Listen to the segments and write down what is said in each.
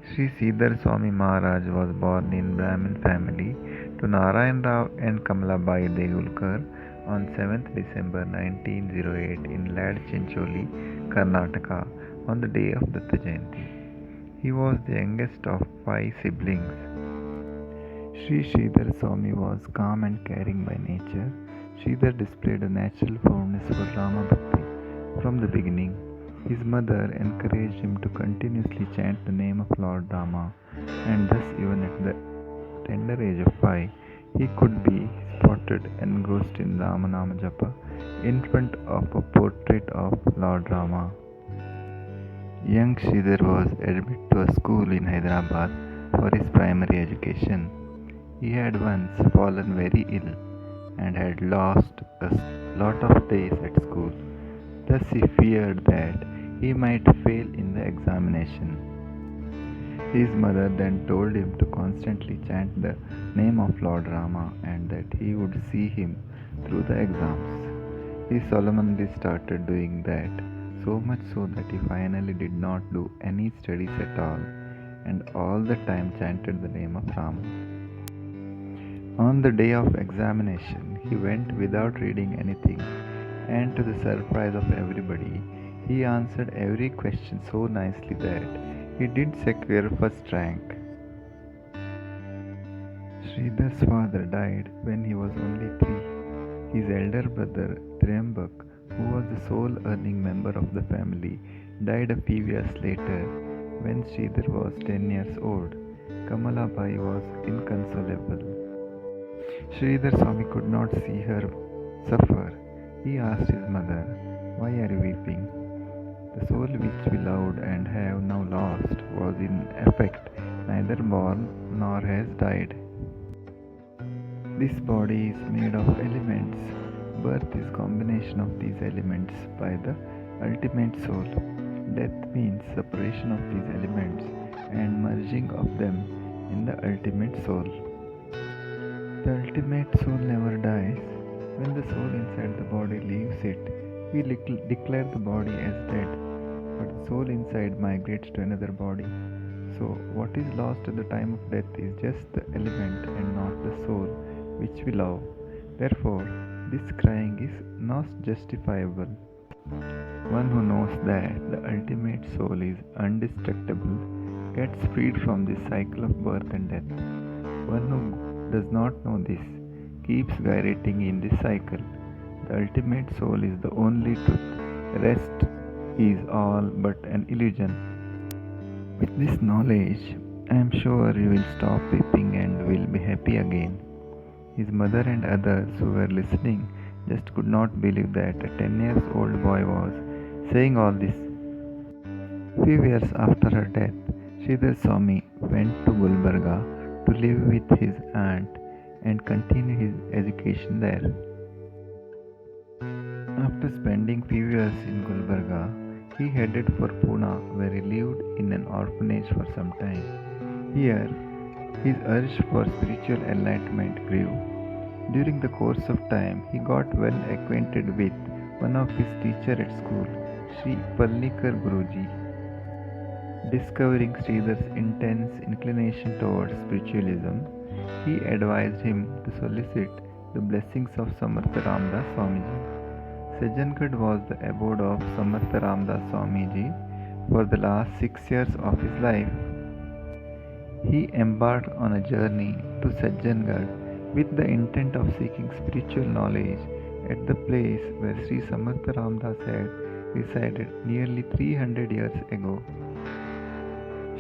Sri Sridhar Swami Maharaj was born in Brahmin family to Narayan Rao and Kamalabai Degulkar on 7th December 1908 in Lad Chincholi, Karnataka on the day of Datta Jayanti. He was the youngest of five siblings. Sri Sridhar Swami was calm and caring by nature. Sridhar displayed a natural fondness for Rama Bhakti from the beginning. His mother encouraged him to continuously chant the name of Lord Rama, and thus, even at the tender age of 5, he could be spotted engrossed in Ramanama Japa in front of a portrait of Lord Rama. Young Sridhar was admitted to a school in Hyderabad for his primary education. He had once fallen very ill and had lost a lot of days at school. Thus, he feared that he might fail in the examination. His mother then told him to constantly chant the name of Lord Rama and that he would see him through the exams. He solemnly started doing that, so much so that he finally did not do any studies at all and all the time chanted the name of Rama. On the day of examination, he went without reading anything, and to the surprise of everybody, he answered every question so nicely that he did secure first rank. Sridhar's father died when he was only 3. His elder brother, Triambak, who was the sole earning member of the family, died a few years later when Sridhar was 10 years old. Kamalabai was inconsolable. Sridhar Swami could not see her suffer. He asked his mother, "Why are you weeping?" The soul which we loved and have now lost was in effect neither born nor has died. This body is made of elements. Birth is combination of these elements by the ultimate soul. Death means separation of these elements and merging of them in the ultimate soul. The ultimate soul never dies. When the soul inside the body leaves it, we declare the body as dead, but the soul inside migrates to another body. So, what is lost at the time of death is just the element and not the soul which we love. Therefore, this crying is not justifiable. One who knows that the ultimate soul is indestructible gets freed from this cycle of birth and death. One who does not know this keeps gyrating in this cycle. The ultimate soul is the only truth. The rest is all but an illusion. With this knowledge, I am sure you will stop weeping and will be happy again. His mother and others who were listening just could not believe that a 10 years old boy was saying all this. Few years after her death, Sridhar Swami went to Gulbarga to live with his aunt and continue his education there. After spending few years in Gulbarga, he headed for Pune where he lived in an orphanage for some time. Here, his urge for spiritual enlightenment grew. During the course of time, he got well acquainted with one of his teachers at school, Sri Palnikar Guruji. Discovering Sridhar's intense inclination towards spiritualism, he advised him to solicit the blessings of Samartha Ramdas Swamiji. Sajjangarh was the abode of Samartha Ramdas Swamiji for the last 6 years of his life. He embarked on a journey to Sajjangarh with the intent of seeking spiritual knowledge at the place where Sri Samartha Ramdas had resided nearly 300 years ago.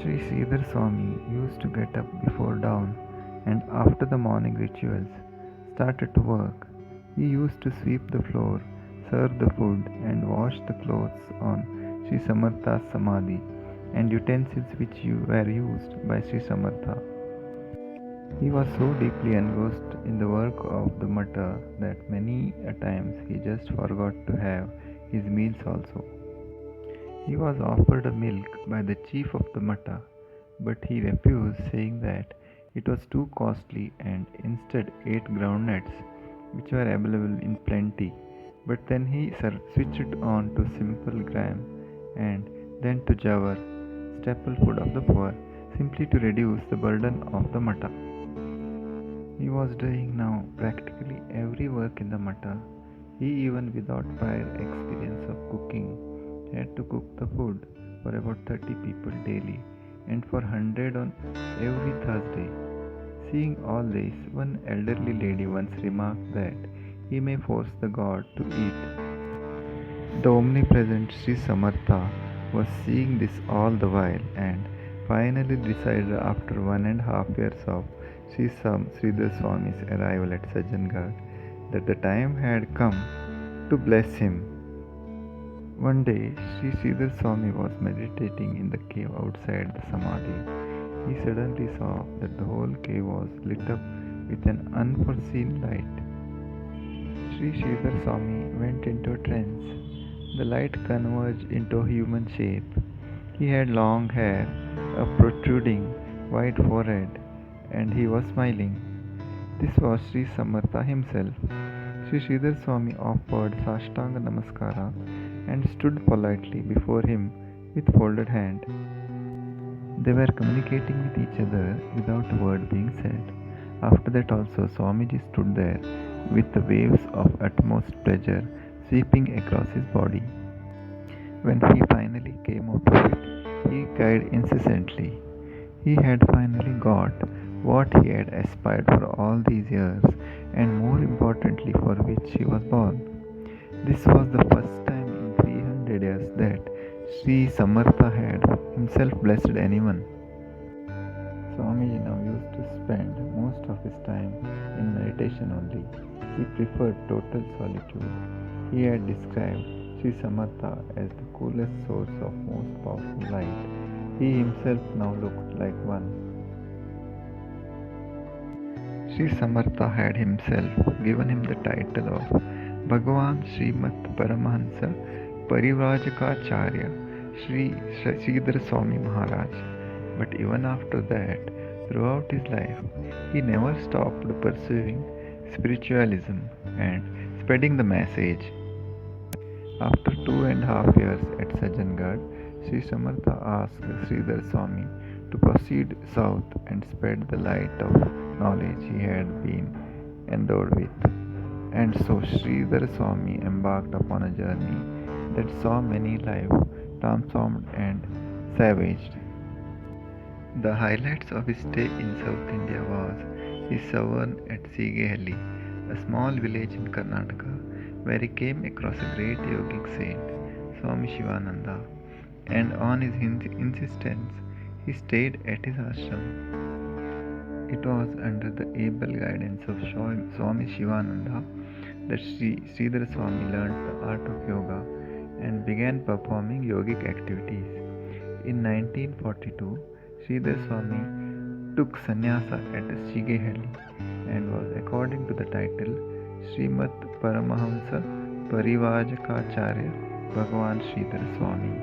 Sri Sridhar Swami used to get up before dawn and after the morning rituals started to work. He used to sweep the floor, serve the food and wash the clothes on Sri Samartha's Samadhi and utensils which were used by Sri Samartha. He was so deeply engrossed in the work of the Mata that many a times he just forgot to have his meals also. He was offered a milk by the chief of the Mata, but he refused, saying that it was too costly and instead ate groundnuts, which were available in plenty. But then he switched on to simple gram and then to jawar, staple food of the poor, simply to reduce the burden of the mata. He was doing now practically every work in the mata. He, even without prior experience of cooking, had to cook the food for about 30 people daily and for 100 on every Thursday. Seeing all this, one elderly lady once remarked that he may force the god to eat. The omnipresent Sri Samartha was seeing this all the while and finally decided after 1.5 years of Sridhar Swami's arrival at Sajjangarh that the time had come to bless him. One day, Sri Sridhar Swami was meditating in the cave outside the Samadhi. He suddenly saw that the whole cave was lit up with an unforeseen light. Sri Sridhar Swami went into a trance. The light converged into a human shape. He had long hair, a protruding white forehead, and he was smiling. This was Sri Samartha himself. Sri Sridhar Swami offered Sashtanga Namaskara and stood politely before him with folded hand. They were communicating with each other without a word being said. After that also Swamiji stood there with the waves of utmost pleasure sweeping across his body. When he finally came out of it, he cried incessantly. He had finally got what he had aspired for all these years, and more importantly, for which he was born. This was the first time in 300 years that Sri Samartha had himself blessed anyone. Swamiji now used to spend most of his time in meditation only. He preferred total solitude. He had described Sri Samartha as the coolest source of most powerful light. He himself now looked like one. Sri Samartha had himself given him the title of Bhagavan Srimat Paramahansa Parivrajakacharya Sri Sridhar Swami Maharaj. But even after that, throughout his life, he never stopped pursuing spiritualism and spreading the message. After 2.5 years at Sajjangarh, Sri Samartha asked Sridhar Swami to proceed south and spread the light of knowledge he had been endowed with. And so Sridhar Swami embarked upon a journey that saw many lives transformed and savaged. The highlights of his stay in South India was his sojourn at Sigehalli, a small village in Karnataka, where he came across a great yogic saint, Swami Shivananda, and on his insistence, he stayed at his ashram. It was under the able guidance of Swami Shivananda that Sridhar Swami learned the art of yoga and began performing yogic activities. In 1942, Sridhar Swami took sannyasa at Sigehalli and was according to the title Srimat Paramahamsa Parivrajakacharya Bhagavan Sridhar Swami.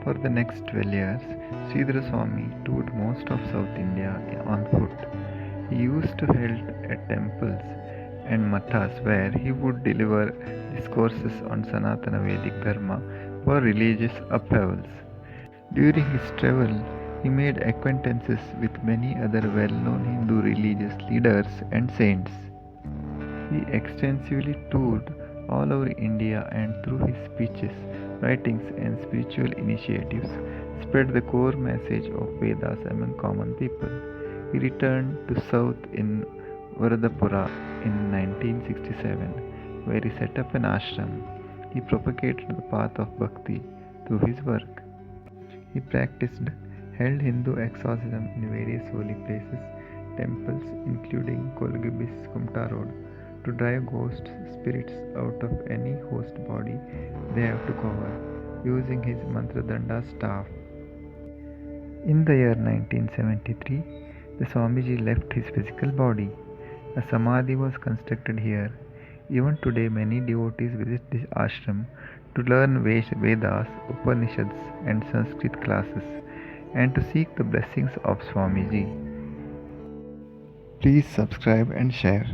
For the next 12 years, Sridhar Swami toured most of South India on foot. He used to halt at temples and mathas where he would deliver discourses on Sanatana Vedic Dharma for religious upheavals. During his travel, he made acquaintances with many other well-known Hindu religious leaders and saints. He extensively toured all over India and through his speeches, writings and spiritual initiatives spread the core message of Vedas among common people. He returned to South in Varadapura in 1967, where he set up an ashram. He propagated the path of bhakti through his work. He held Hindu exorcism in various holy places, temples including Kolgibis Kumta Road, to drive ghost spirits out of any host body they have to cover, using his Mantradanda staff. In the year 1973, the Swamiji left his physical body. A samadhi was constructed here. Even today, many devotees visit this ashram to learn Vedas, Upanishads, and Sanskrit classes, and to seek the blessings of Swamiji. Please subscribe and share.